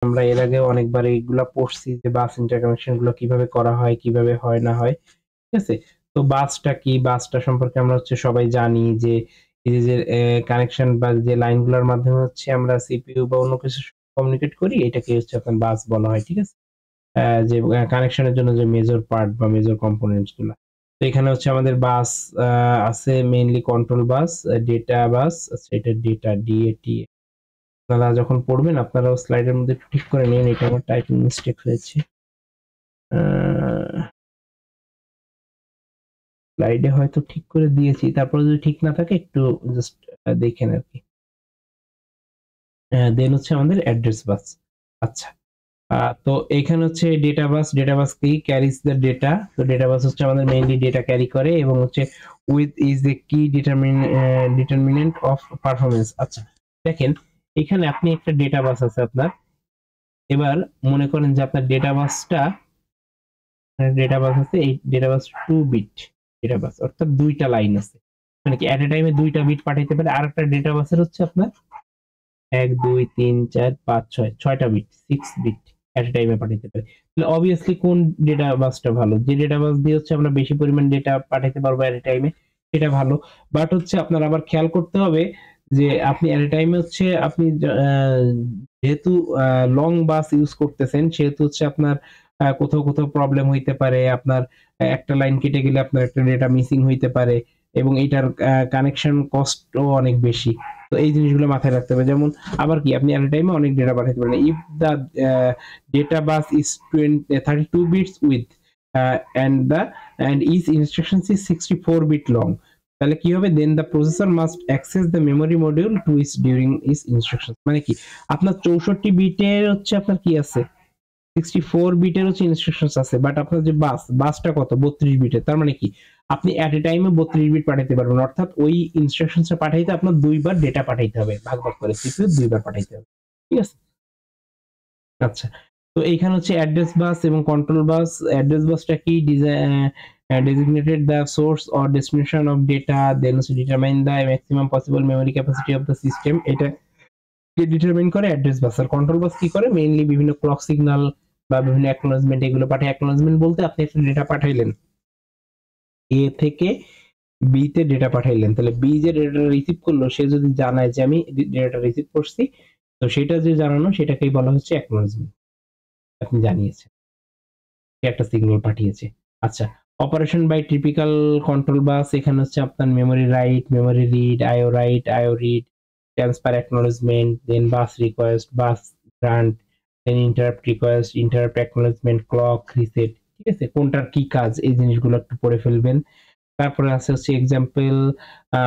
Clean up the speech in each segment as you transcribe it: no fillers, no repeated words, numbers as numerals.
আমরা এর আগে অনেকবার এইগুলা পড়ছি যে বাস ইন্টারকানেকশন গুলো কিভাবে করা হয়, কিভাবে হয় না হয়। ঠিক আছে? তো বাসটা কি? বাসটা সম্পর্কে আমরা হচ্ছে সবাই জানি যে এই যে কানেকশন বা যে লাইনগুলোর মাধ্যমে হচ্ছে আমরা সিপিইউ বা অন্য কিছুর সাথে কমিউনিকেট করি, এটাকে হচ্ছে আপনার বাস বলা হয়। ঠিক আছে? যে কানেকশনের জন্য যে মেজর পার্ট বা মেজর কম্পোনেন্টস গুলা। তো এখানে হচ্ছে আমাদের বাস আছে মেইনলি কন্ট্রোল বাস, ডেটা বাস, আচ্ছা এটা ডেটা ডিএটি। আপনারা যখন পড়বেন আপনারাও স্লাইডের মধ্যে একটু ঠিক করে নিন, এটা আমার টাইপিং মিস্টেক হয়েছে। স্লাইডে হয়তো ঠিক করে দিয়েছি, তারপরে যদি ঠিক না থাকে একটু জাস্ট দেখেন আরকি। দেন হচ্ছে আমাদের অ্যাড্রেস বাস। আচ্ছা। তো এখানে হচ্ছে ডেটা বাস কি ক্যারিজ দ্য ডেটা। তো ডেটা বাস হচ্ছে আমাদের মেইনলি ডেটা ক্যারি করে এবং হচ্ছে উইথ ইজ দ্য কি ডিটারমিনেন্ট অফ পারফরম্যান্স। আচ্ছা, দেখেন এখানে আপনি একটা ডেটা বাস আছে আপনার। এবার মনে করেন যে আপনার ডেটা বাসটা ডেটা বাস আছে, এই ডেটা বাস 2 বিট ডেটা বাস, অর্থাৎ দুইটা লাইন আছে। মানে কি এট এ টাইমে দুইটা বিট পাঠাইতে পারে। আর একটা ডেটা বাসের হচ্ছে আপনার 1 2 3 4 5 6 ছয়টা বিট, 6 বিট এট এ টাইমে পাঠাইতে পারে। তাহলে অবভিয়াসলি কোন ডেটা বাসটা ভালো? যে ডেটা বাস দিয়ে হচ্ছে আমরা বেশি পরিমাণ ডেটা পাঠাইতে পারবো এট এ টাইমে, সেটা ভালো। বাট হচ্ছে আপনার আবার খেয়াল করতে হবে যে আপনি এট এ টাইমে হচ্ছে আপনি যেহেতু লং বাস ইউজ করতেছেন, সেহেতু হচ্ছে আপনার কোথাও প্রবলেম হইতে পারে। আপনার একটা লাইন কেটে গেলে আপনার একটা ডেটা মিসিং হইতে পারে এবং এটার কানেকশন কস্টও অনেক বেশি। তো এই জিনিসগুলো মাথায় রাখতে হবে। যেমন আবার কি আপনি এট এ টাইমে অনেক ডেটা পাঠাতে পারেন। If the data bus is 32 bits with and each instructions is 64 bit long, তাহলে কি হবে? Then the processor must access the memory module to is during is instruction. মানে কি আপনার 64 বিটের হচ্ছে আপনার কি আছে, 64 বিটের হচ্ছে ইনস্ট্রাকশনস আছে, বাট আপনার যে বাসটা কত 32 বিটের। তার মানে কি আপনি এট এ টাইমে 32 বিট পাঠাইতে পারবেন, অর্থাৎ ওই ইনস্ট্রাকশনসটা পাঠাইতে আপনার দুইবার ডেটা পাঠাইতে হবে, ভাগ করে সিপিইউ দুইবার পাঠাইতে হবে। ঠিক আছে? আচ্ছা, তো এইখানে হচ্ছে অ্যাড্রেস বাস এবং কন্ট্রোল বাস। অ্যাড্রেস বাসটা কি? designated the source or destination of data, then হচ্ছে determine the maximum possible memory capacity of the system, এটা কে ডিটারমাইন করে অ্যাড্রেস বাস। আর কন্ট্রোল বাস কি করে? মেইনলি বিভিন্ন ক্লক সিগন্যাল বা বিভিন্ন অ্যাকনলেজমেন্ট এগুলো পাঠায়। অ্যাকনলেজমেন্ট বলতে আপনি একটা ডেটা পাঠাইলেন, এ থেকে বি তে ডেটা পাঠাইলেন, তাহলে বি যে ডেটাটা রিসিভ করলো সে যদি জানায় যে আমি ডেটাটা রিসিভ করছি, তো সেটা যে জানানো সেটাকেই বলা হচ্ছে অ্যাকনলেজমেন্ট। আপনি জানিয়েছেন, সে একটা সিগন্যাল পাঠিয়েছে। আচ্ছা, operation by typical control bus, এখানে হচ্ছে আপনার memory write, memory read, IO write, IO read, transfer acknowledgement, then bus request, bus grant, then interrupt request, interrupt acknowledgement, clock reset. ঠিক আছে? কোনটার কি কাজ এই জিনিসগুলো একটু পড়ে ফেলবেন। তারপরে আছে হচ্ছে এক্সাম্পল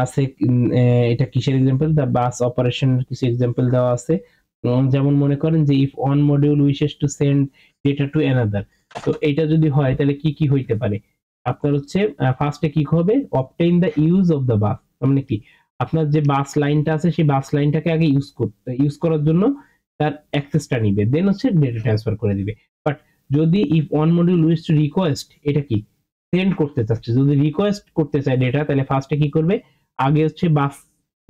আছে, এটা কিসের এক্সাম্পল? দ্য বাস অপারেশন কিছু এক্সাম্পল দেওয়া আছে। যেমন মনে করেন যে if and module wishes to send data to another, তো এটা যদি হয় তাহলে কি কি হইতে পারে? আপনার হচ্ছে ফার্স্টে কি হবে? Obtain the use of the bus, মানে কি আপনার যে বাস লাইনটা আছে সেই বাস লাইনটাকে আগে ইউজ করার জন্য তার অ্যাক্সেসটা নিবে, দেন হচ্ছে ডেটা ট্রান্সফার করে দিবে। বাট যদি if and module wish to request, এটা কি সেন্ড করতে চাচ্ছে, যদি রিকোয়েস্ট করতে চায় ডেটা, তাহলে ফার্স্টে কি করবে? আগে হচ্ছে বাস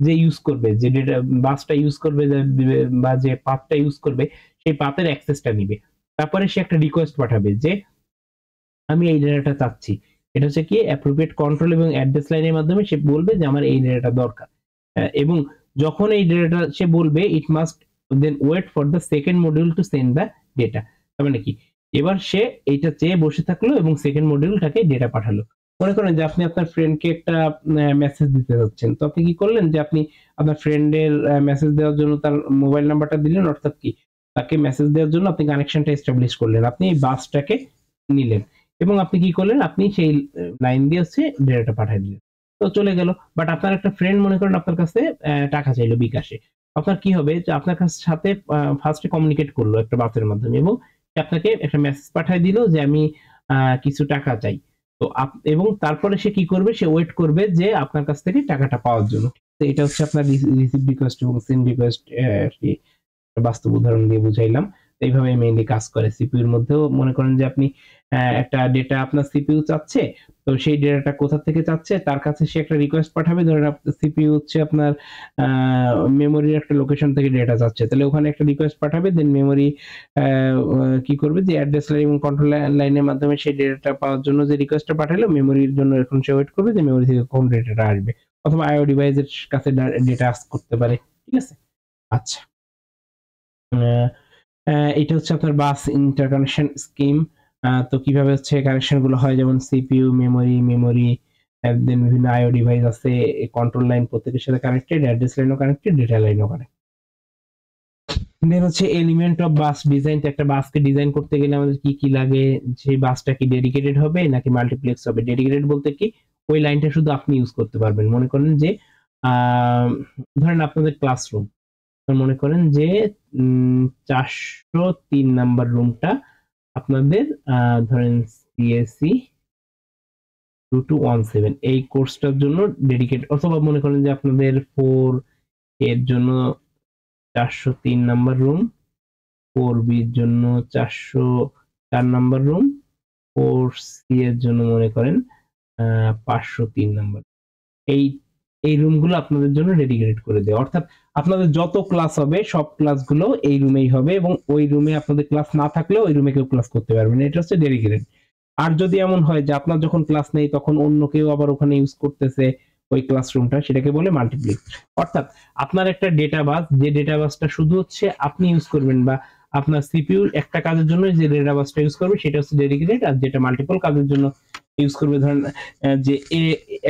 যে ইউজ করবে, যে ডেটা বাসটা ইউজ করবে বা যে পাথটা ইউজ করবে সেই পাথের অ্যাক্সেসটা নিবে। তারপরে সে একটা রিকোয়েস্ট পাঠাবে যে আমি এই ডেটাটা চাচ্ছি। এটা হচ্ছে কি অ্যাপ্রোপ্রিয়েট কন্ট্রোল এবং অ্যাড্রেস লাইনের মাধ্যমে সে বলবে যে আমার এই ডেটাটা দরকার। এবং যখন এই ডেটাটা সে বলবে it must then wait for the second module to send the data. তার মানে কি এবার সে এইটা চেয়ে বসে থাকলো এবং সেকেন্ড মডিউলটাকে ডেটা পাঠালো। মনে করেন যে আপনি আপনার ফ্রেন্ডকে একটা মেসেজ দিতে যাচ্ছেন, তো আপনি কি করলেন যে আপনি আপনার ফ্রেন্ডের মেসেজ দেওয়ার জন্য তার মোবাইল নাম্বারটা দিলেন, অর্থাৎ কি তাকে মেসেজ দেওয়ার জন্য আপনি কানেকশনটা এস্টাবলিশ করলেন, আপনি এই বাসটাকে নিলেন এবং আপনি কি করলেন? আপনি সেই লাইন দিয়ে হচ্ছে ডেটাটা পাঠিয়ে দিলেন। তো চলে গেল। বাট আপনার একটা ফ্রেন্ড মনে করেন আপনার কাছে টাকা চাইলো বিকাশে। আপনার কি হবে? যে আপনার সাথে ফার্স্টে কমিউনিকেট করলো একটা বাসের মাধ্যমে এবং সে আপনাকে একটা মেসেজ পাঠায় দিল যে আমি কিছু টাকা চাই। তো এবং তারপরে সে কি করবে? সে ওয়েট করবে যে আপনার কাছ থেকে টাকাটা পাওয়ার জন্য। তো এটা হচ্ছে আপনার রিসিভ রিকোয়েস্ট এবং সেন্ড রিকোয়েস্ট আরকি বাস্তব উদাহরণ দিয়ে বুঝাইলাম। এইভাবে মেইনলি কাজ করে। সিপিইউর মধ্যেও মনে করেন যে আপনি একটা ডেটা আপনার সিপিইউ চাচ্ছে, তো সেই ডেটাটা কোথা থেকে চাচ্ছে তার কাছে সে একটা রিকোয়েস্ট পাঠাবে। ধরেন সিপিইউ হচ্ছে আপনার আ মেমোরির একটা লোকেশন থেকে ডেটা চাচ্ছে। তাহলে ওখানে একটা রিকোয়েস্ট পাঠাবে, দেন মেমোরি আ কি করবে যে অ্যাড্রেস লাইন এবং কন্ট্রোল লাইনের মাধ্যমে সেই ডেটাটা পাওয়ার জন্য যে রিকোয়েস্টটা পাঠালো মেমোরির জন্য এখন সে ওয়েট করবে যে মেমোরি থেকে কখন ডেটাটা আসবে। অথবা আইও ডিভাইসের কাছে ডেটা আস্ক করতে পারে। ঠিক আছে? আচ্ছা। আ আ এটা হচ্ছে আপনার বাস ইন্টারকানেকশন স্কিম। তো কিভাবে হচ্ছে কানেকশন গুলো হয়, যেমন সিপিইউ, মেমোরি দেন বিভিন্ন আইও ডিভাইস আছে, কন্ট্রোল লাইন প্রত্যেকের সাথে কানেক্টেড, অ্যাড্রেস লাইনও কানেক্টেড, ডেটা লাইনও কানেক্টেড। দেন হচ্ছে এলিমেন্ট অফ বাস ডিজাইন। তো একটা বাসকে ডিজাইন করতে গেলে আমাদের কি, কি লাগে? সেই বাসটা কি ডেডিকেটেড হবে নাকি মাল্টিপ্লেক্স হবে? ডেডিকেটেড বলতে কি? ওই লাইনটা শুধু আপনি ইউজ করতে পারবেন। মনে করেন যে আ ধরেন আপনাদের ক্লাসরুম। মনে করেন যে ৪০৩ নাম্বার রুমটা আপনাদের ধরেন সিএসই 2217 এই কোর্সটার জন্য ডেডিকেট, অথবা মনে করেন যে আপনাদের 4 এর জন্য ৪০৩ নাম্বার রুম, 4B এর জন্য ৪০৪ নাম্বার রুম, 4C এর জন্য মনে করেন ৫০৩ নাম্বার। এই এই রুমগুলো আপনাদের জন্য ডেডিকেটেড করে দেয়া। অর্থাৎ আপনাদের যত ক্লাস হবে সব ক্লাসগুলো এই রুমেই হবে এবং ওই রুমে আপনাদের ক্লাস না থাকলেও ওই রুমে কেউ ক্লাস করতে পারবে না। এটা হচ্ছে ডেডিকেটেড। আর যদি এমন হয় যে আপনার যখন ক্লাস নেই তখন অন্য কেউ আবার ওখানে ইউজ করতেছে ওই ক্লাসরুমটা, সেটাকে বলে মাল্টিপ্লেক্স। অর্থাৎ আপনার একটা ডেটা বাস, যে ডেটা বাসটা শুধু হচ্ছে আপনি ইউজ করবেন বা আপনার সিপিইউ একটা কাজের জন্য যে ডেটা বাসটা ইউজ করবে সেটা হচ্ছে ডেডিকেটেড, আর যেটা মাল্টিপল কাজের জন্য ইউজ করবে, ধরেন যে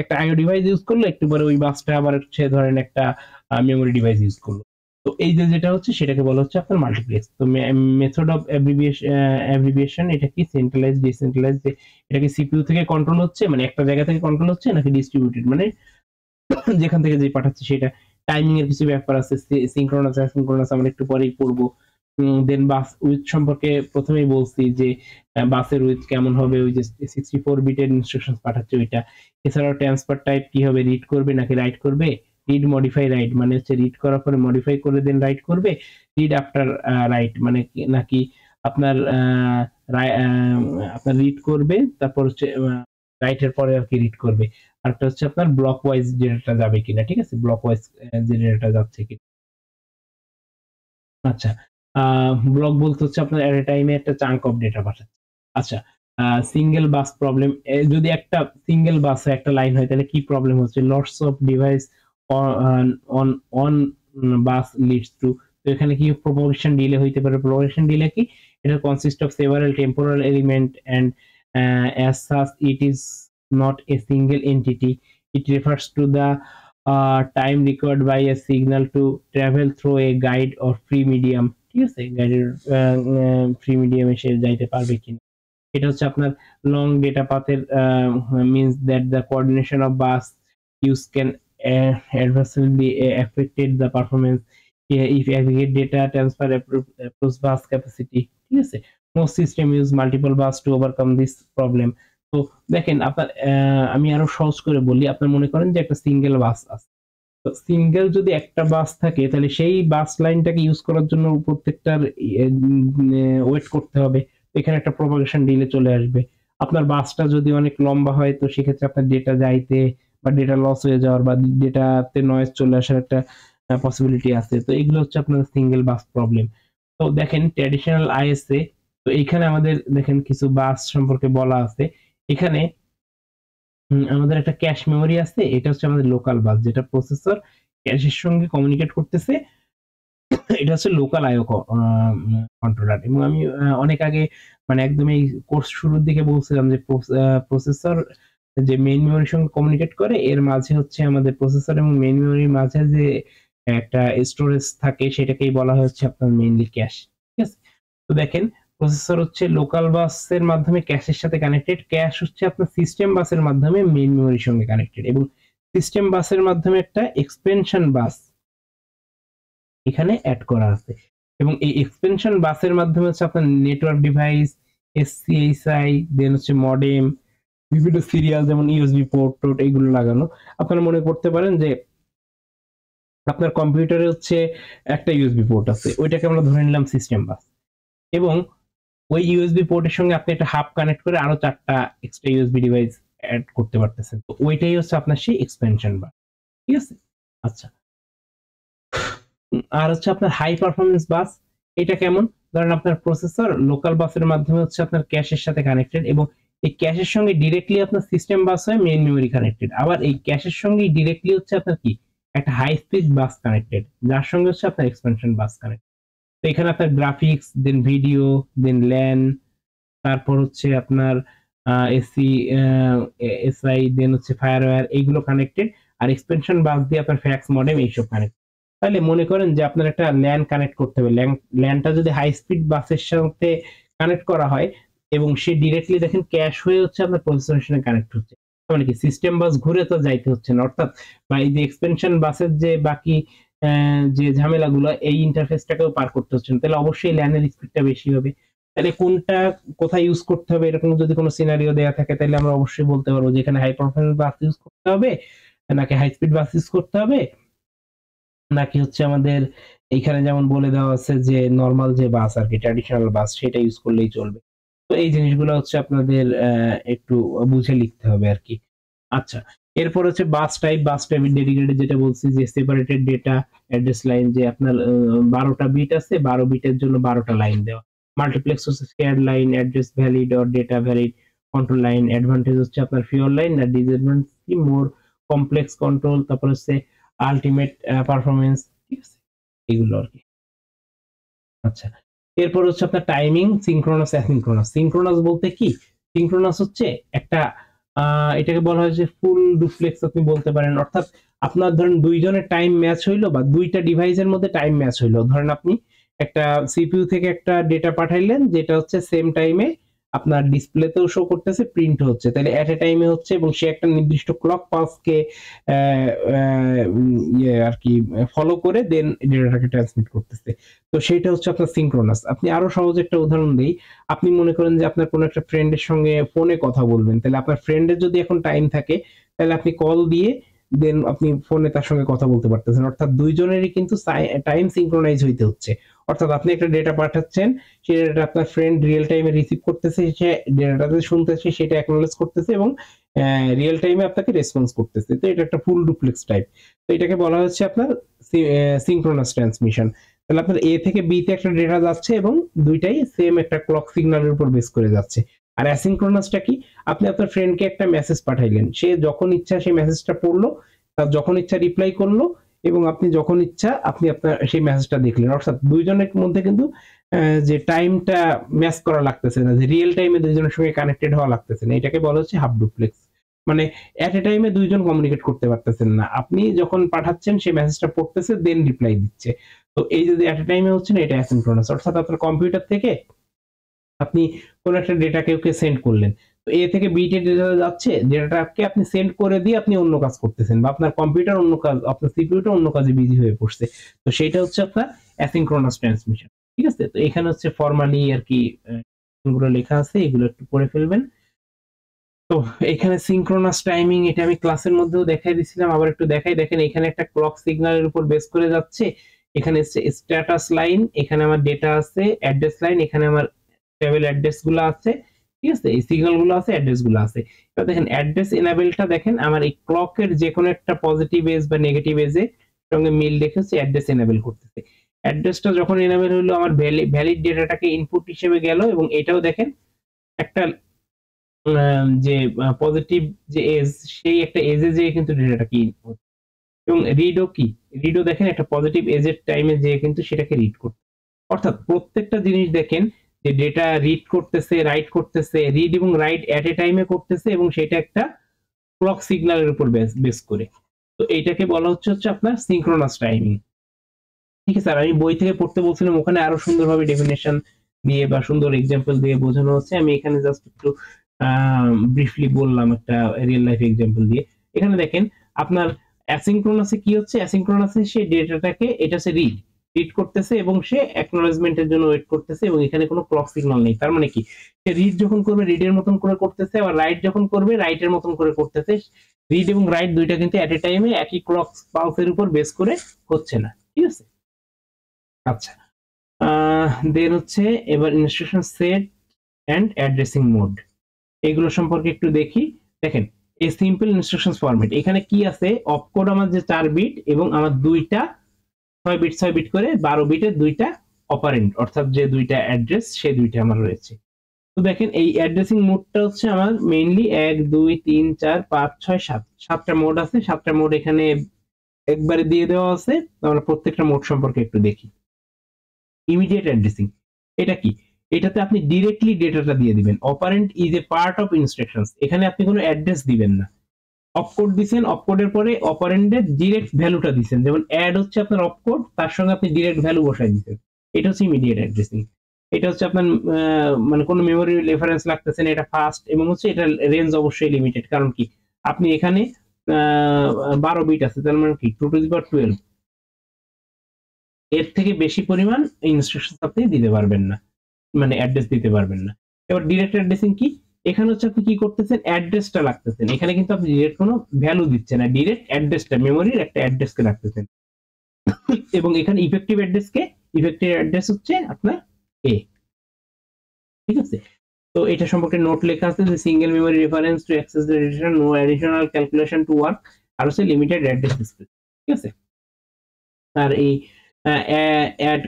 একটা আইও ডিভাইস ইউজ করলো, একটু পরে ওই বাসটা আবার হচ্ছে ধরেন একটা মেমোরি ডিভাইস ইউজ করলো। তো এই যে যেটা হচ্ছে সেটাকে বলা হচ্ছে আপনার মাল্টিপ্লেক্স। তো মেথড অফ অ্যাব্রিভিয়েশন এটা কি? সেন্ট্রালাইজড, ডিসেন্ট্রালাইজড, এটা কি সিপিইউ থেকে কন্ট্রোল হচ্ছে মানে একটা জায়গা থেকে কন্ট্রোল হচ্ছে নাকি ডিস্ট্রিবিউটেড মানে যেখান থেকে যে পাঠাচ্ছে সেটা? টাইমিং এর কিছু ব্যাপার আছে, সিনক্রোনাস অ্যাসিনক্রোনাস আমরা একটু পরেই পড়বো। দেন বাস উইথ সম্পর্কে প্রথমেই বলছি যে বাসের উইথ কেমন হবে, ওই যে 64 বিটের ইনস্ট্রাকশনস পাঠাচ্ছে ওইটা। এছাড়াও ট্রান্সফার টাইপ কি হবে, রিড করবে নাকি রাইট করবে? রিড মডিফাই রাইট মানে হচ্ছে রিড করার পরে মডিফাই করে দেন রাইট করবে। রিড আফটার রাইট মানে নাকি আপনার আপনার রিড করবে তারপর হচ্ছে রাইটের পরে আর কি রিড করবে। আরেকটা হচ্ছে আপনার ব্লক ওয়াইজ ডেটাটা যাবে কিনা, ঠিক আছে? ব্লক ওয়াইজ যে ডেটাটা যাচ্ছে কিনা। আচ্ছা। আ ব্লক বলতে হচ্ছে আপনার এট এ টাইমে একটা চাঙ্ক অফ ডেটা পাঠাচ্ছে। আচ্ছা। সিঙ্গেল বাস প্রবলেম, যদি একটা সিঙ্গেল বাসে একটা লাইন হয় তাহলে কি প্রবলেম হচ্ছে? Lots of device on on on bus leads to. তো এখানে কি প্রপোগেশন ডিলে হইতে পারে। প্রপোগেশন ডিলে কি? এটা consist of several temporal element and as such it is not a single entity. It refers to the time required by a signal to travel through a guide or free medium. ঠিক আছে? গাইডের free মিডিয়ামে সে যাইতে পারবে কিনা। এটা হচ্ছে আপনার লং ডেটা পাথের means that the coordination of bus use can adversely affected the performance if aggregate data transfer approves bus capacity. ঠিক আছে? Most system use multiple bus to overcome this problem. তো দেখেন আপনার আমি আরো সহজ করে বলি। আপনার মনে করেন যে একটা সিঙ্গেল বাস আছে। তো সিঙ্গেল যদি একটা বাস থাকে তাহলে সেই বাস লাইনটাকে ইউজ করার জন্য প্রত্যেকটার ওয়েট করতে হবে। এখানে একটা প্রপাগেশন ডিলে চলে আসবে। আপনার বাসটা যদি অনেক লম্বা হয় তো সেক্ষেত্রে আপনার ডেটা যাইতে বা ডেটা লস হয়ে যাওয়ার বা ডেটাতে নয়েজ চলে আসার একটা পসিবিলিটি আছে। তো এগুলো হচ্ছে আপনার সিঙ্গেল বাস প্রবলেম। তো দেখেন ট্র্যাডিশনাল আইএসএ, তো এখানে আমাদের দেখেন কিছু বাস সম্পর্কে বলা আছে। এখানে আমাদের একটা ক্যাশ মেমোরি আছে। এটা হচ্ছে আমাদের লোকাল বাস, যেটা প্রসেসর ক্যাশের সঙ্গে কমিউনিকেট করতেছে। এটা হচ্ছে লোকাল আইও কন্ট্রোলার। এবং আমি অনেক আগে মানে একদম এই কোর্স শুরুর দিকে বলছিলাম যে প্রসেসর যে মেইন মেমোরির সঙ্গে কমিউনিকেট করে, এর মাঝে হচ্ছে আমাদের প্রসেসর এবং মেইন মেমোরির মাঝে যে একটা স্টোরেজ থাকে সেটাকেই বলা হচ্ছে আপনার মেইনলি ক্যাশ। ঠিক আছে? তো দেখেন প্রসেসর হচ্ছে লোকাল বাসের মাধ্যমে ক্যাশের সাথে কানেক্টেড, ক্যাশ হচ্ছে আপনার সিস্টেম বাসের মাধ্যমে মেইন মেমোরির সঙ্গে কানেক্টেড, এবং সিস্টেম বাসের মাধ্যমে একটা এক্সপেনশন বাস এখানে এড করা আছে। এবং এই এক্সপেনশন বাসের মাধ্যমে হচ্ছে আপনার নেটওয়ার্ক ডিভাইস, এসসিএইচআই, দেন হচ্ছে মডেম, বিভিন্ন সিরিয়াল যেমন ইউএসবি পোর্ট টোর্ট এগুলো লাগানো। আপনারা মনে করতে পারেন যে আপনার কম্পিউটারে হচ্ছে একটা ইউএসবি পোর্ট আছে, ওইটাকে আমরা ধরে নিলাম সিস্টেম বাস। এবং ওই ইউএসবি পোর্টের সঙ্গে আপনি একটা হাব কানেক্ট করে আরো 4টা এক্সট্রা ইউএসবি ডিভাইস এড করতে পারতেছেন। তো ওইটাই হচ্ছে আপনার সেই এক্সপেনশন বার। ঠিক আছে? আচ্ছা। আর হচ্ছে আপনার হাই পারফরম্যান্স বাস, এটা কেমন? ধরেন আপনার প্রসেসর লোকাল বাসের মাধ্যমে হচ্ছে আপনার ক্যাশের সাথে কানেক্টেড এবং এই ক্যাশের সঙ্গে ডিরেক্টলি আপনার সিস্টেম বাস হয়ে মেইন মেমরি কানেক্টেড। আবার এই ক্যাশের সঙ্গেই ডিরেক্টলি হচ্ছে আপনার কি একটা হাই স্পিড বাস কানেক্টেড, যার সঙ্গে হচ্ছে আপনার এক্সপেনশন বাস কানেক্ট। তো এখানে আপনার গ্রাফিক্স, দেন ভিডিও, দেন ল্যান, তারপর হচ্ছে আপনার এসি, এসআই, দেন হচ্ছে ফায়ারওয়্যার, এইগুলো কানেক্টেড। আর এক্সপেনশন বাস দিয়ে আপনার ফ্যাক্স মডেম এইসব কানেক্ট। তাহলে মনে করেন যে আপনার একটা ল্যান কানেক্ট করতে হবে, ল্যানটা যদি হাই স্পিড বাসের সাথে কানেক্ট করা হয় এবং সে ডিরেক্টলি দেখেন ক্যাশ হয়ে হচ্ছে আপনার প্রসেসরের সঙ্গে কানেক্ট হচ্ছে, মানে কি সিস্টেম বাস ঘুরে তো যাইতে হচ্ছে না, অর্থাৎ বা এই যে এক্সপেনশন বাসের যে বাকি যে ঝামেলাগুলো এই ইন্টারফেসটাকেও পার করতে হচ্ছে না, তাহলে অবশ্যই ল্যানের স্পিডটা বেশি হবে। তাহলে কোনটা কোথায় ইউজ করতে হবে এরকম যদি কোনো সিনারিও দেওয়া থাকে তাহলে আমরা অবশ্যই বলতে পারবো যে এখানে হাই পারফরম্যান্স বাস ইউজ করতে হবে, নাকি হাই স্পিড বাস ইউজ করতে হবে, নাকি হচ্ছে আমাদের এইখানে যেমন বলে দেওয়া আছে যে নরমাল যে বাস আর কি ট্র্যাডিশনাল বাস সেটা ইউজ করলেই চলবে। তো এই জিনিসগুলো হচ্ছে আপনাদের একটু বুঝে লিখতে হবে আর কি। আচ্ছা, এরপর হচ্ছে বাস টাইপ ডেডিকেটেড, যেটা বলছি যে সেপারেটেড ডেটা অ্যাড্রেস লাইন, যে আপনার 12টা বিট আছে, 12 বিটের জন্য 12টা লাইন দেওয়া। মাল্টিপ্লেক্স হচ্ছে shared line, address valid or data valid, control line. Advantage হচ্ছে আপনার ফিওর লাইন, আর ডিসঅ্যাডভান্টেজ মোর কমপ্লেক্স কন্ট্রোল, তারপর হচ্ছে আল্টিমেট পারফরম্যান্স। ঠিক আছে, এগুলো আর কি। আচ্ছা, এরপর হচ্ছে আপনার টাইমিং, সিনক্রোনাস, অ্যাসিনক্রোনাস। সিনক্রোনাস বলতে কি? সিনক্রোনাস হচ্ছে একটা এটাকে বলা হয় যে ফুল ডুপ্লেক্স আপনি বলতে পারেন, অর্থাৎ আপনার ধরেন দুইজনের টাইম ম্যাচ হইলো বা দুইটা ডিভাইসের মধ্যে টাইম ম্যাচ হইলো। ধরেন আপনি একটা সিপিইউ থেকে একটা ডেটা পাঠাইলেন যেটা হচ্ছে সেম টাইমে আপনার ডিসপ্লেতেও শো করতেছে, প্রিন্ট হচ্ছে, তাহলে এট এ টাইমে হচ্ছে এবং সে একটা নির্দিষ্ট ক্লক পালসকে ইয়ে আর কি ফলো করে দেন ডেটাটাকে ট্রান্সমিট করতেছে। তো সেটা হচ্ছে আপনার সিনক্রোনাস। আপনি আরো সহজ একটা উদাহরণ দিই। আপনি মনে করেন যে আপনার কোনো একটা ফ্রেন্ডের সঙ্গে ফোনে কথা বলবেন, তাহলে আপনার ফ্রেন্ডের যদি এখন টাইম থাকে তাহলে আপনি কল দিয়ে দেন আপনি ফোনে তার সঙ্গে কথা বলতে পারতেছেন, অর্থাৎ দুইজনেরই কিন্তু টাইম সিনক্রোনাইজ হইতে হচ্ছে। অর্থাৎ আপনি একটা ডেটা পাঠাচ্ছেন, সেই ডেটা আপনার ফ্রেন্ড রিয়েল টাইমে রিসিভ করতেছে, সে ডেটাটাতে শুনতেছে, সেটা অ্যাকনোলেজ করতেছে এবং রিয়েল টাইমে আপনাকে রেসপন্স করতেছে। তো এটা একটা ফুল ডুপ্লেক্স টাইপ। তো এটাকে বলা হচ্ছে আপনার সিনক্রোনাস ট্রান্সমিশন। তাহলে আপনার এ থেকে বি তে একটা ডেটা যাচ্ছে এবং দুইটাই সেম একটা ক্লক সিগন্যালের উপর বেস করে যাচ্ছে। আর অ্যাসিনক্রোনাসটা কি? আপনি আপনার ফ্রেন্ডকে একটা মেসেজ পাঠাইলেন, সে যখন ইচ্ছা সেই মেসেজটা পড়লো, তার যখন ইচ্ছা রিপ্লাই করলো এবং আপনি যখন ইচ্ছা আপনি আপনার সেই মেসেজটা দেখলেন, অর্থাৎ দুইজনের মধ্যে কিন্তু যে টাইমটা ম্যাচ করা লাগতেছে না, যে রিয়েল টাইমে দুইজনের সঙ্গে কানেক্টেড হওয়া লাগতেছে না, এটাকে বলা হচ্ছে হাফ ডুপ্লেক্স। মানে এট এ টাইমে দুইজন কমিউনিকেট করতে পারতেছেন না, আপনি যখন পাঠাচ্ছেন সেই মেসেজটা পড়তেছে দেন রিপ্লাই দিচ্ছে। তো এই যদি এট এ টাইমে হচ্ছে না, এটা অ্যাসিনক্রোনাস, অর্থাৎ আপনার কম্পিউটার থেকে আপনি কোন একটা ডেটা কেউকে সেন্ড করলেন, তো এ থেকে বি তে ডেটা যাচ্ছে, ডেটাটাকে আপনি সেন্ড করে দিয়ে আপনি অন্য কাজ করতেছেন বা আপনার কম্পিউটার অন্য কাজ, আপনার সিপিইউটা অন্য কাজে বিজি হয়ে পড়ছে। তো সেটা হচ্ছে আপনার অ্যাসিনক্রোনাস ট্রান্সমিশন। ঠিক আছে, তো এখানে হচ্ছে ফরমালি আর কি এগুলো লেখা আছে, এগুলো একটু পড়ে ফেলবেন। তো এখানে সিনক্রোনাস টাইমিং, এটা আমি ক্লাসের মধ্যেও দেখাই দিছিলাম, আবার একটু দেখাই। দেখেন এখানে একটা ক্লক সিগন্যালের উপর বেস করে যাচ্ছে, এখানে স্ট্যাটাস লাইন, এখানে আমার ডেটা আছে, অ্যাড্রেস লাইন, এখানে আমার টেবিল অ্যাড্রেস গুলো আছে। ঠিক আছে, এই সিগন্যাল গুলো আছে, অ্যাড্রেস গুলো আছে। এবার দেখেন অ্যাড্রেস এনাবেলটা দেখেন আমার এই ক্লকের যে কোনো একটা পজিটিভ এজ বা নেগেটিভ এজে সঙ্গে মিল রেখেছে, অ্যাড্রেস এনাবেল করতেছে। অ্যাড্রেসটা যখন এনাবেল হলো আমার ভ্যালিড ডেটাটাকে ইনপুট হিসেবে গেল এবং এটাও দেখেন একটা যে পজিটিভ যে এজ, সেই একটা এজে যে কিন্তু ডেটাটা কি হচ্ছে। এবং রিডও কি, রিডও দেখেন একটা পজিটিভ এজের টাইমে যে কিন্তু সেটাকে রিড করতে, অর্থাৎ প্রত্যেকটা জিনিস দেখেন যে ডেটা রিড করতেছে, রাইট করতেছে, রিড এবং রাইট এট এ টাইমে করতেছে এবং সেটা একটা ক্লক সিগন্যালের উপর বেস করে। তো এইটাকে বলা হচ্ছে আপনার সিনক্রোনাস টাইমিং। ঠিক আছে, আর আমি বই থেকে পড়তে বলছিলাম, ওখানে আরো সুন্দরভাবে ডেফিনেশন দিয়ে বা সুন্দর এক্সাম্পল দিয়ে বোঝানো হচ্ছে, আমি এখানে জাস্ট একটু ব্রিফলি বললাম একটা রিয়েল লাইফ এক্সাম্পল দিয়ে। এখানে দেখেন আপনার অ্যাসিনক্রোনাসে কি হচ্ছে, অ্যাসিনক্রোনাসে সে ডেটাটাকে এটা সে রিড করতেছে এবং সে অ্যাকনোলেজমেন্টের জন্য ওয়েট করতেছে এবং এখানে কোনো ক্লক সিগন্যাল নেই। তার মানে কি, সে রিড যখন করবে রিডের মতন করে করতেছে, আবার রাইট যখন করবে রাইটের মতন করে করতেছে। রিড এবং রাইট দুইটা কিন্তু এট এ টাইমে একই ক্লক পালসের উপর বেস করে হচ্ছে না। ঠিক আছে, আচ্ছা। দেন হচ্ছে এবার instruction set and addressing mode, এগুলো সম্পর্কে একটু দেখি। দেখেন এই সিম্পল ইনস্ট্রাকশনস ফরম্যাট, এখানে কি আছে, অপকোড আমার যে 4 বিট এবং আমার দুইটা 6 বিট করে 12 বিটের দুইটা অপারেন্ড, অর্থাৎ যে দুইটা অ্যাড্রেস সেই দুইটা আমার রয়েছে। তো দেখেন এই অ্যাড্রেসিং মোডটা হচ্ছে আমার মেইনলি 1 2 3 4 5 6 7 সাতটা মোড আছে, সাতটা মোড এখানে একবারে দিয়ে দেওয়া আছে। আমরা প্রত্যেকটা মোড সম্পর্কে একটু দেখি। ইমিডিয়েট অ্যাড্রেসিং এটা কি, এটাতে আপনি ডিরেক্টলি ডেটাটা দিয়ে দিবেন। Operant is a part of instructions, এখানে আপনি কোনো অ্যাড্রেস দিবেন না। অপকোড দিবেন, অপকোডের পরে অপারেন্ডের ডিরেক্ট ভ্যালুটা দিবেন, যেমন অ্যাড হচ্ছে আপনার অপকোড, তার সঙ্গে আপনি ডিরেক্ট ভ্যালু বসাই দিবেন। এটা হচ্ছে ইমিডিয়েট অ্যাড্রেসিং। এটা হচ্ছে আপনার মানে কোনো মেমোরি রেফারেন্স লাগতেছে না, এটা ফাস্ট এবং হচ্ছে এটা রেঞ্জ অবশ্যই লিমিটেড। কারণ কি, আপনি এখানে 12 বিট আছে, তার মানে কি 2 টু দি পাওয়ার 12, এর থেকে বেশি পরিমাণ ইনস্ট্রাকশন আপনি দিতে পারবেন না, মানে অ্যাড্রেস দিতে পারবেন না। এবার ডিরেক্ট অ্যাড্রেসিং কি, এখানে হচ্ছে আপনি কি করতেছেন, অ্যাড্রেসটা রাখতেছেন, এখানে কিন্তু আপনি ডিরেক্ট কোনো ভ্যালু দিচ্ছেন না, ডিরেক্ট অ্যাড্রেসটা, মেমোরির একটা অ্যাড্রেসকে রাখতেছেন। এবং এখানে ইফেক্টিভ অ্যাড্রেস হচ্ছে আপনার এ, ঠিক আছে। তো এটা সম্পর্কে নোট লেখা আছে যে single memory reference to access the data, no additional calculation to work, আর হচ্ছে লিমিটেড অ্যাড্রেস ডিসপ্লে, ঠিক আছে। আর এই add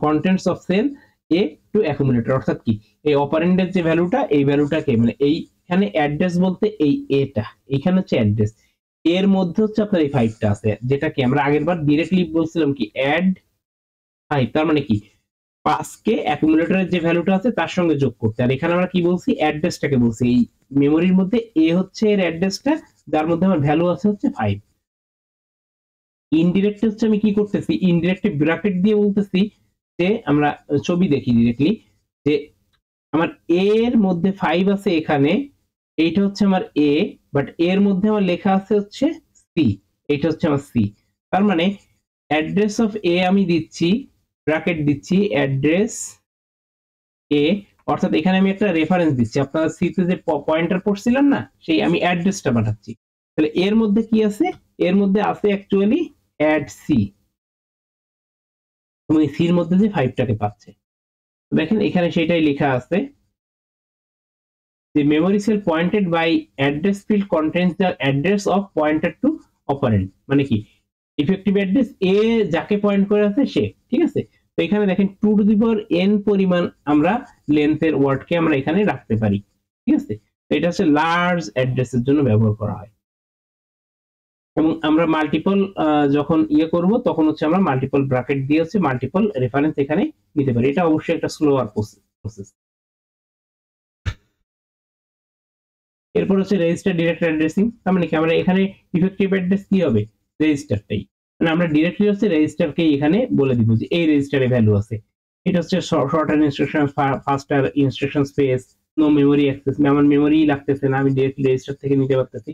contents of cell A to accumulator, অর্থাৎ কি, এই অপারেন্ডের যে ভ্যালুটা, এই ভ্যালুটাকে মানে এইখানে অ্যাড্রেস বলতে এই এটা, এখানে হচ্ছে অ্যাড্রেস, এর মধ্যে হচ্ছে আপনার এই 5টা আছে, যেটা কি আমরা আগের বার ডিরেক্টলি বলছিলাম কি অ্যাড 5, তার মানে কি 5 কে অ্যাকুমুলেটরের যে ভ্যালুটা আছে তার সঙ্গে যোগ করতে। আর এখানে আমরা কি বলছি, অ্যাড্রেসটাকে বলছি, এই মেমোরির মধ্যে এ হচ্ছে এর অ্যাড্রেসটা, যার মধ্যে আমার ভ্যালু আছে হচ্ছে 5। ইনডিরেক্ট হচ্ছে আমি কি করতেছি, ইনডিরেক্টলি ব্র্যাকেট দিয়ে বলতেছি যে আমরা ছবি দেখি ডিরেক্টলি, যে আমার এ এর মধ্যে 5 আছে এখানে, এইটা হচ্ছে আমার এ, বাট এর মধ্যে আমার লেখা আছে হচ্ছে সি, এইটা হচ্ছে আমার সি। তার মানে অ্যাড্রেস অফ এ আমি দিচ্ছি, ব্র্যাকেট দিচ্ছি অ্যাড্রেস এ, অর্থাৎ এখানে আমি একটা রেফারেন্স দিচ্ছি, আপনারা সি তে যে পয়েন্টার পড়ছিলেন না, সেই আমি অ্যাড্রেসটা পাঠাচ্ছি। তাহলে এর মধ্যে কি আছে, এর মধ্যে আছে অ্যাকচুয়ালি অ্যাড সি, এবং এই সির মধ্যে যে 5টাকে পাচ্ছে। দেখেন এখানে সেটাই লেখা আছে যে memory cell pointed by address field contains the address of pointer to operand, মানে কি ইফেক্টিভ অ্যাড্রেস এ যাকে পয়েন্ট করে আছে সে, ঠিক আছে। তো এখানে দেখেন 2 টু দি পাওয়ার n পরিমাণ আমরা লেন্থের ওয়ার্ডকে আমরা এখানে রাখতে পারি, ঠিক আছে। তো এটা হচ্ছে লার্জ অ্যাড্রেসের জন্য ব্যবহার করা হয়। এবং আমরা মাল্টিপল যখন করব তখন হচ্ছে আমরা মাল্টিপল ব্র্যাকেট দিয়ে হচ্ছে মাল্টিপল রেফারেন্স এখানে নিতে পারি। এটা অবশ্যই একটা স্লোয়ার প্রসেস। এরপর হচ্ছে রেজিস্টার ডিরেক্ট অ্যাড্রেসিং, তার মানে কি আমরা এখানে ইফেক্টিভ অ্যাড্রেস কি হবে, রেজিস্টারটাই, মানে আমরা ডিরেক্টলি হচ্ছে রেজিস্টারকে এখানে বলে দিব যে এই রেজিস্টারে ভ্যালু আছে। এটা হচ্ছে shorter instruction, faster instruction space, no memory access, আমার মেমোরি লাগতেছে না, আমি ডিরেক্টলি রেজিস্টার থেকে নিতে পারতেছি।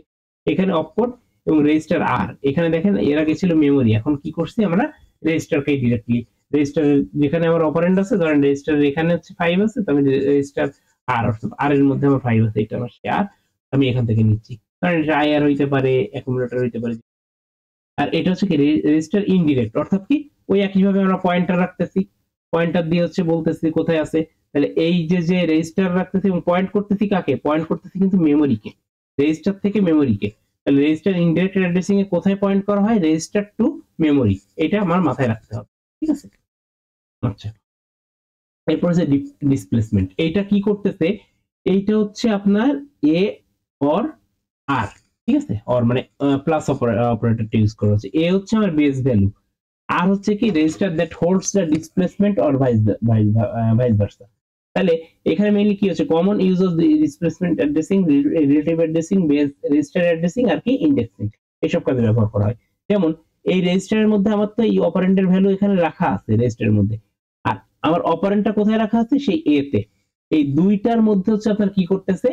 এখানে অপকোড এবং রেজিস্টার আর, এখানে দেখেন এর আগে ছিল মেমোরি, এখন কি করছি আমরা রেজিস্টারকে ডিরেক্টলি, রেজিস্টার যেখানে আমার অপারেন্ড আছে, ধরেন রেজিস্টার এখানে হচ্ছে 5 আছে, তো আমি রেজিস্টার আর, অর্থাৎ আর এর মধ্যে আমার 5 আছে, এটা আমার আর আমি এখান থেকে নিচ্ছি, কারণ এটা আইআর হইতে পারে, অ্যাকুমুলেটর হইতে পারে। আর এটা হচ্ছে কি রেজিস্টার ইনডিরেক্ট, অর্থাৎ কি ওই একইভাবে আমরা পয়েন্টার রাখতেছি, পয়েন্টার দিয়ে হচ্ছে বলতেছি কোথায় আছে। তাহলে এই যে রেজিস্টার রাখতেছি এবং পয়েন্ট করতেছি কাকে, পয়েন্ট করতেছি কিন্তু মেমোরিকে, রেজিস্টার থেকে মেমোরিকে। তাহলে রেজিস্টার ইনডিরেক্ট অ্যাড্রেসিং এ কোথায় পয়েন্ট করা হয়, রেজিস্টার টু মেমোরি, এটা আমার মাথায় রাখতে হবে, ঠিক আছে। আচ্ছা, এরপর হচ্ছে ডিসপ্লেসমেন্ট, এইটা কি করতেছে, এইটা হচ্ছে আপনার এ অর আর, ঠিক আছে, অর মানে প্লাস অপারেটরটা ইউজ করা হচ্ছে। এ হচ্ছে আমার বেস ভ্যালু, আর হচ্ছে কি register that holds the displacement or vice versa. তাহলে এখানে মেইনলি কি হচ্ছে, common use of displacement addressing, relative addressing, base register addressing আর কি ইন্ডেক্সিং, এইসব কাজে ব্যবহার করা হয়। যেমন এই রেজিস্টারের মধ্যে আমার তো এই অপারেন্ডের ভ্যালু এখানে রাখা আছে রেজিস্টারের মধ্যে, আর আমার অপারেন্ডটা কোথায় রাখা আছে, সেই এ তে। এই দুইটার মধ্যে হচ্ছে আপনার কি করতেছে,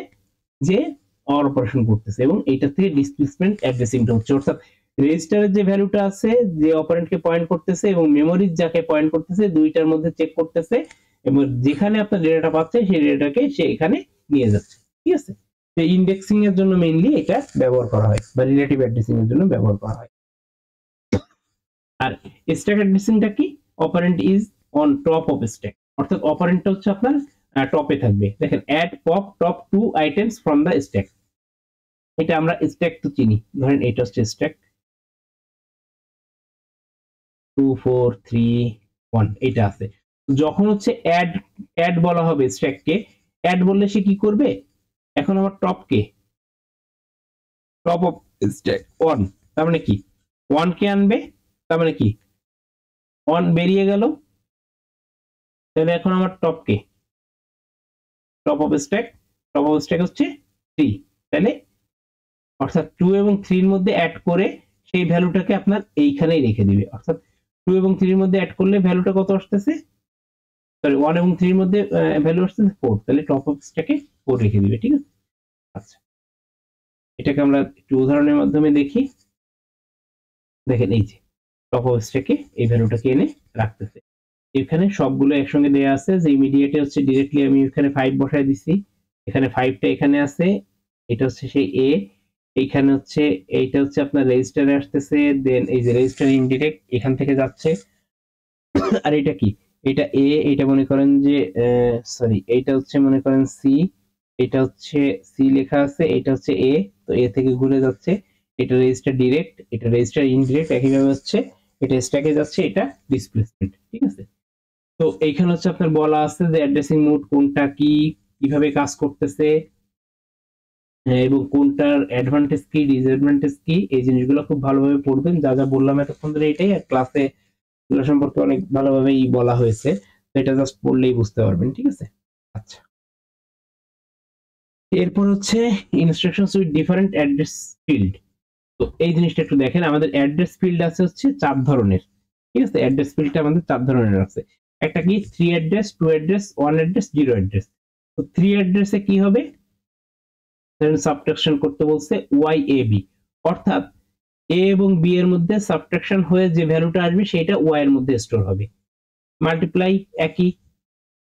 যে অর অপারেশন করতেছে, এবং এইটা থেকে ডিসপ্লেসমেন্ট অ্যাড্রেসিংটা হচ্ছে, অর্থাৎ রেজিস্টারের যে ভ্যালুটা আছে যে অপারেন্টকে পয়েন্ট করতেছে এবং মেমোরির যাকে পয়েন্ট করতেছে, দুইটার মধ্যে চেক করতেছে, এবং যেখানে আপনার ডেটাটা পাচ্ছে সেই ডেটাটাকে সে এখানে নিয়ে যাচ্ছে, ঠিক আছে। তো ইন্ডেক্সিং এর জন্য মেইনলি এটা ব্যবহার করা হয়, বা রিলেটিভ অ্যাড্রেসিং এর জন্য ব্যবহার করা হয়। আর স্ট্যাক অ্যাড্রেসিংটা কি, operand is on top of stack, অর্থাৎ অপারেন্টটা হচ্ছে আপনার টপে থাকবে। দেখেন add pop top 2 items from the stack, এটা আমরা স্ট্যাক তো চিনি, ধরেন এটা হচ্ছে স্ট্যাক 2 4 3 1 এটা আছে। যখন হচ্ছে অ্যাড বলা হবে স্ট্যাককে, অ্যাড বললে সে কি করবে, এখন আমার টপকে টপ অফ স্ট্যাক 1, তার মানে কি 1 কে আনবে, তার মানে কি 1 বেরিয়ে গেল, তাহলে এখন আমার টপকে টপ অফ স্ট্যাক হচ্ছে 3, তাহলে অর্থাৎ 2 এবং 3 এর মধ্যে অ্যাড করে সেই ভ্যালুটাকে আপনার এইখানেই রেখে দিবে, অর্থাৎ 2 এবং 3 এর মধ্যে অ্যাড করলে ভ্যালুটা কত আসতেছে, সরি 1 এবং 3 এর মধ্যে ভ্যালু আসতেছে 4, তাহলে টপ অফ স্ট্যাকে 4 রেখে দিবে, ঠিক আছে। আচ্ছা, এটাকে আমরা একটু উদাহরণের মাধ্যমে দেখি। দেখেন এই যে টপ অফ স্ট্যাকে এই ভ্যালুটাকে এনে রাখতেছে, এখানে সবগুলো একসঙ্গে দেয়া আছে, যে ইমিডিয়েটে হচ্ছে ডিরেক্টলি আমি এখানে 5 বসায় দিছি, এখানে 5টা এখানে আছে, এটা হচ্ছে সেই এ, এইখানে হচ্ছে এইটা হচ্ছে আপনার রেজিস্টারে আসতেছে, দেন এই যে রেজিস্টার ইনডিরেক্ট এখান থেকে যাচ্ছে, আর এটা কি, এটা এ, এটা মনে করেন যে সরি এইটা হচ্ছে মনে করেন সি, এটা হচ্ছে সি লেখা আছে, এটা হচ্ছে এ, তো এ থেকে ঘুরে যাচ্ছে, এটা রেজিস্টার ডিরেক্ট, এটা রেজিস্টার ইনডিরেক্ট, একইভাবে হচ্ছে এটা স্ট্যাকে যাচ্ছে, এটা ডিসপ্লেসমেন্ট, ঠিক আছে। তো এইখানে হচ্ছে আপনার বলা আছে যে অ্যাড্রেসিং মোড কোনটা কি, কিভাবে কাজ করতেছে, এবং কোনটার অ্যাডভান্টেজ কি ডিসঅ্যাডভান্টেজ কি, এই জিনিসগুলো খুব ভালোভাবে পড়বেন, যা যা বললাম এতক্ষণ ধরে এটাই, আর ক্লাসে এগুলো সম্পর্কে অনেক ভালোভাবেই বলা হয়েছে, তো এটা জাস্ট পড়লেই বুঝতে পারবেন, ঠিক আছে। আচ্ছা, এরপর হচ্ছে instructions with different address field. তো এই জিনিসটা একটু দেখেন, আমাদের অ্যাড্রেস ফিল্ড আছে হচ্ছে 4 ধরনের, ঠিক আছে। অ্যাড্রেস ফিল্ডটা আমাদের 4 ধরনের আছে, একটা কি 3 অ্যাড্রেস, 2 অ্যাড্রেস, 1 অ্যাড্রেস, 0 অ্যাড্রেস। তো 3 অ্যাড্রেসে কি হবে, সাবট্রাকশন করতে বলছে YAB, অর্থাৎ এ এবং বি এর মধ্যে সাবট্রাকশন হয়ে যে ভ্যালুটা আসবে সেটা ওয়াই এর মধ্যে স্টোর হবে, মাল্টিপ্লাই একই,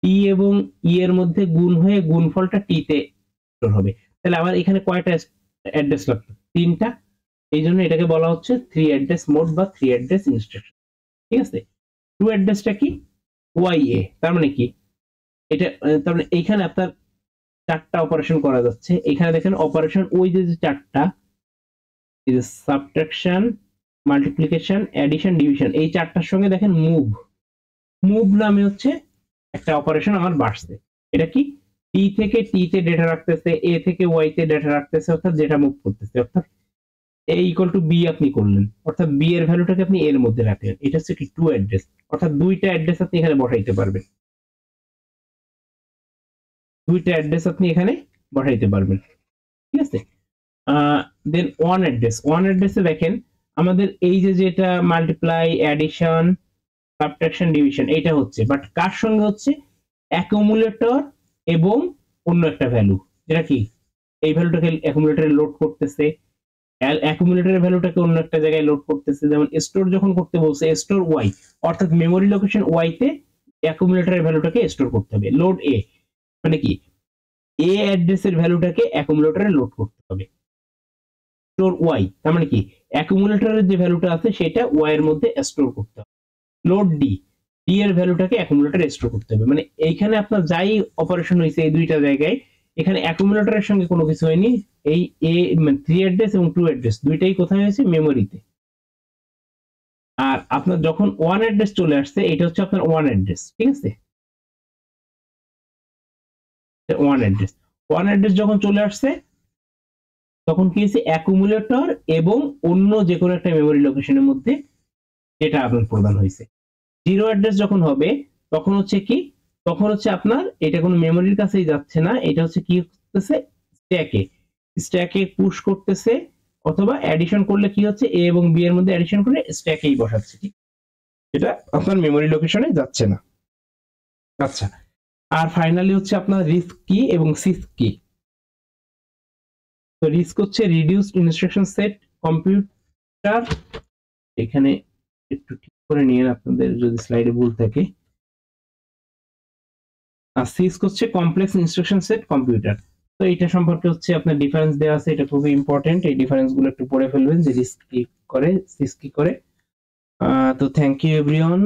টি এবং ই এর মধ্যে গুণ হয়ে গুণফলটা টি তে স্টোর হবে। তাহলে আমার এখানে কয়টা অ্যাড্রেস লাগবে, 3টা, এই জন্য এটাকে বলা হচ্ছে 3 অ্যাড্রেস মোড বা 3 অ্যাড্রেস ইনস্ট্রাকশন, ঠিক আছে। 2 অ্যাড্রেসটা কি, YA, তার মানে কি এটা, তার মানে এইখানে আপনার 4টা অপারেশন করা যাচ্ছে, এখানে দেখেন অপারেশন ওই যে 4টা, সাবট্রাকশন, মাল্টিপ্লিকেশন, অ্যাডিশন, ডিভিশন, এই 4টার সঙ্গে দেখেন মুভ নামে হচ্ছে একটা অপারেশন আমার বাড়ছে, এটা কি টি থেকে টি তে ডেটা রাখতেছে, এ থেকে ওয়াই তে ডেটা রাখতেছে, অর্থাৎ যেটা মুভ করতেছে, অর্থাৎ এ ইকুয়াল টু বি আপনি করলেন, অর্থাৎ বি এর ভ্যালুটাকে আপনি এর মধ্যে রাখলেন, এটা হচ্ছে কি 2 অ্যাড্রেস, অর্থাৎ 2টা অ্যাড্রেস আপনি এখানে বসাইতে পারবেন, 2টা অ্যাড্রেস আপনি এখানে বসাইতে পারবেন, ঠিক আছে। দেন 1 অ্যাড্রেসে দেখেন আমাদের এই যে যেটা মাল্টিপ্লাই, অ্যাডিশন, সাবট্রাকশন, ডিভিশন, এটা হচ্ছে, বাট কার সঙ্গে হচ্ছে, অ্যাকুমুলেটর এবং অন্য একটা ভ্যালু, যেটা কি এই ভ্যালুটাকে অ্যাকুমুলেটরে লোড করতেছে, অ্যাকুমুলেটরের ভ্যালুটাকে অন্য একটা জায়গায় লোড করতেছে, যেমন স্টোর যখন করতে বলছে স্টোর ওয়াই, অর্থাৎ মেমোরি লোকেশন ওয়াই তে অ্যাকুমুলেটরের ভ্যালুটাকে স্টোর করতে হবে, লোড এ, মানে কি এ অ্যাড্রেসের ভ্যালুটাকে অ্যাকুমুলেটরে লোড করতে হবে, স্টোর ওয়াই, তার মানে কি অ্যাকুমুলেটরের যে ভ্যালুটা আছে সেটা ওয়াই এর মধ্যে স্টোর করতে হবে, লোড ডি, ডি এর ভ্যালুটাকে অ্যাকুমুলেটরে স্টোর করতে হবে, মানে এইখানে আপনার যাই অপারেশন হয়েছে এই দুইটা জায়গায়, এখানে অ্যাকুমুলেটরের সঙ্গে কোনো কিছু হয়নি, এই এ মানে 3 অ্যাড্রেস এবং 2 অ্যাড্রেস দুইটাই কোথায় হয়েছে, মেমোরিতে। আর আপনার যখন 1 অ্যাড্রেস চলে আসছে, এটা হচ্ছে আপনার 1 অ্যাড্রেস, ঠিক আছে, 1 অ্যাড্রেস যখন চলে আসছে তখন কি হয়েছে, অ্যাকুমুলেটর এবং অন্য যে কোনো একটা মেমোরি লোকেশনের মধ্যে এটা আপনার প্রদান হয়েছে। 0 অ্যাড্রেস যখন হবে তখন হচ্ছে কি, তখন হচ্ছে আপনার এটা কোনো মেমোরির কাছেই যাচ্ছে না, এটা হচ্ছে কি করতেছে, স্ট্যাকে পুশ করতেছে, অথবা অ্যাডিশন করলে কি হচ্ছে, এ এবং বি এর মধ্যে অ্যাডিশন করে স্ট্যাকেই বসাচ্ছে, ঠিক, এটা আপনার মেমোরি লোকেশনে যাচ্ছে না। আচ্ছা, আর ফাইনালি হচ্ছে আপনার রিস্ক কি এবং সিস কি। তো রিস্ক হচ্ছে রিডিউসড ইনস্ট্রাকশন সেট কম্পিউটার, এখানে একটু ঠিক করে নিয়ে আপনাদের যদি স্লাইডে ভুল থাকে, আর সিস্ক হচ্ছে কমপ্লেক্স ইনস্ট্রাকশন সেট কম্পিউটার। তো এটা সম্পর্কে হচ্ছে আপনার ডিফারেন্স দেওয়া আছে, এটা খুবই ইম্পর্টেন্ট, এই ডিফারেন্স গুলো একটু পড়ে ফেলবেন যে রিস্ক কি করে, সিস্ক কি করে। তো থ্যাংক ইউ এভরিওয়ান।